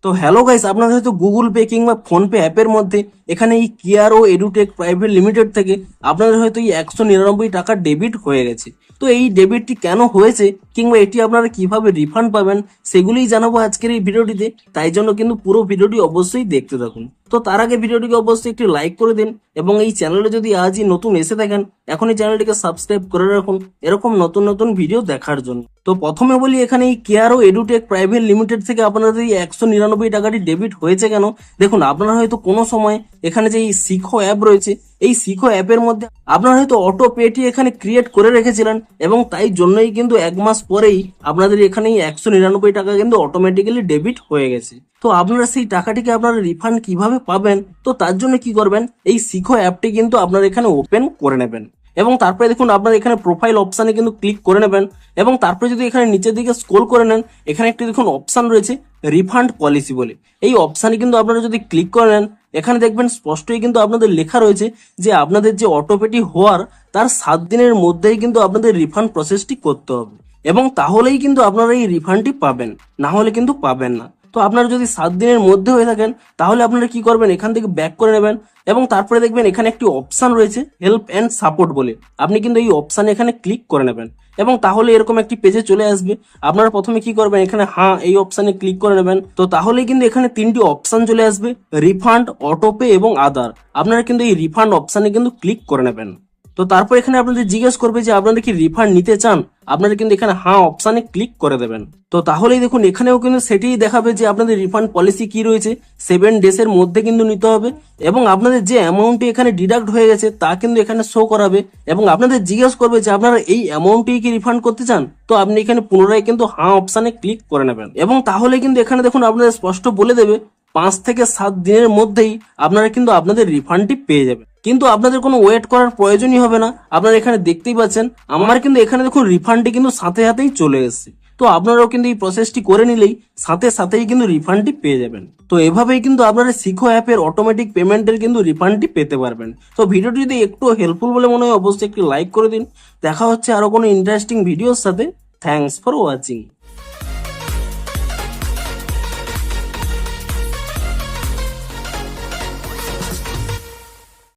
তো hello guys, আপনারা হয়তো গুগল পে কিংবা ফোনপে অ্যাপের মধ্যে এখানে এই কেয়ার ও এডুটেক প্রাইভেট লিমিটেড থেকে আপনাদের হয়তো এই 199 টাকা ডেবিট হয়ে গেছে। তো এই ডেবিটটি কেন হয়েছে কিংবা এটি আপনারা কিভাবে রিফান্ড পাবেন সেগুলোই জানাবো আজকের এই ভিডিওটিতে। তাই জন্য কিন্তু পুরো ভিডিওটি অবশ্যই দেখতে থাকুন। তো তার আগে ভিডিওটিকে অবশ্যই একটি লাইক করে দিন এবং এই চ্যানেলে যদি আজই নতুন এসে থাকেন এখনই চ্যানেলটিকে সাবস্ক্রাইব করে রাখুন এরকম নতুন নতুন ভিডিও দেখার জন্য। তো প্রথমে বলি, এখানে এই কেয়ার ও এডুটেক প্রাইভেট লিমিটেড থেকে আপনাদের এই 199 টাকাটি ডেবিট হয়েছে কেন। দেখুন, আপনারা হয়তো কোনো সময় এখানে যে এই শিখো অ্যাপ রয়েছে, এই শিখো অ্যাপের মধ্যে আপনারা হয়তো অটো পেটি এখানে ক্রিয়েট করে রেখেছিলেন এবং তাই জন্যই কিন্তু 1 মাস পরেই আপনাদের এখানে এই 199 টাকা কিন্তু অটোমেটিক্যালি ডেবিট হয়ে গেছে। তো আপনারা সেই টাকাটিকে আপনারা রিফান্ড কিভাবে পাবেন, তো তার জন্য কি করবেন, এই শিখো অ্যাপটি কিন্তু আপনারা এখানে ওপেন করে নেবেন এবং তারপরে দেখুন আপনার এখানে প্রোফাইল অপশানে কিন্তু ক্লিক করে নেবেন এবং তারপরে যদি এখানে নিচের দিকে স্ক্রল করে নেন, এখানে একটি দেখুন অপশান রয়েছে রিফান্ড পলিসি বলে। এই অপশানে কিন্তু আপনারা যদি ক্লিক করে নেন, এখানে দেখবেন স্পষ্টই কিন্তু আপনাদের লেখা রয়েছে যে আপনাদের যে অটোপেটি হওয়ার তার 7 দিনের মধ্যেই কিন্তু আপনাদের রিফান্ড প্রসেসটি করতে হবে এবং তাহলেই কিন্তু আপনারা এই রিফান্ডটি পাবেন, না হলে কিন্তু পাবেন না। তো আপনারা যদি 7 দিনের মধ্যে হয়ে থাকেন তাহলে আপনারা কি করবেন, এখান থেকে ব্যাক করে নেবেন এবং তারপরে দেখবেন এখানে একটি অপশান রয়েছে হেল্প অ্যান্ড সাপোর্ট বলে। আপনি কিন্তু এই অপশানে এখানে ক্লিক করে নেবেন এবং তাহলে এরকম একটি পেজে চলে আসবে। আপনারা প্রথমে কি করবেন, এখানে হ্যাঁ এই অপশানে ক্লিক করে নেবেন। তো তাহলেই কিন্তু এখানে 3টি অপশান চলে আসবে, রিফান্ড, অটোপে এবং আদার। আপনারা কিন্তু এই রিফান্ড অপশানে কিন্তু ক্লিক করে নেবেন। তো তারপর এখানে আপনাদের জিজ্ঞেস করবে যে আপনারা কি রিফান্ড নিতে চান, আপনারা কিন্তু এখানে হ্যাঁ অপশানে ক্লিক করে দেবেন। তো তাহলেই দেখুন এখানেও কিন্তু সেটাই দেখাবে যে আপনাদের রিফান্ড পলিসি কি রয়েছে, 7 ডেজের মধ্যে কিন্তু নিতে হবে এবং আপনাদের যে অ্যামাউন্টটি এখানে ডিডাক্ট হয়ে গেছে তা কিন্তু এখানে শো করাবে এবং আপনাদের জিজ্ঞেস করবে যে আপনারা এই অ্যামাউন্টটি কি রিফান্ড করতে চান। তো আপনি এখানে পুনরায় কিন্তু হ্যাঁ অপশানে ক্লিক করে নেবেন এবং তাহলে কিন্তু এখানে দেখুন আপনাদের স্পষ্ট বলে দেবে 5 থেকে 7 দিনের মধ্যেই আপনারা কিন্তু আপনাদের রিফান্ডটি পেয়ে যাবেন। কিন্তু আপনাদের কোনো ওয়েট করার প্রয়োজনই হবে না। আপনারা এখানে দেখতেই পাচ্ছেন আমার কিন্তু এখানে দেখুন রিফান্ডটি কিন্তু সাথে সাথেই চলে এসেছে। তো আপনারাও কিন্তু এই প্রসেসটি করে নিলেই সাথে সাথেই কিন্তু রিফান্ডটি পেয়ে যাবেন। তো এভাবেই কিন্তু আপনারা শিখো অ্যাপের অটোমেটিক পেমেন্টের কিন্তু রিফান্ডটি পেতে পারবেন। তো ভিডিওটি যদি একটু হেল্পফুল বলে মনে হয় অবশ্যই একটি লাইক করে দিন। দেখা হচ্ছে আরো কোনো ইন্টারেস্টিং ভিডিওর সাথে। Thanks for watching.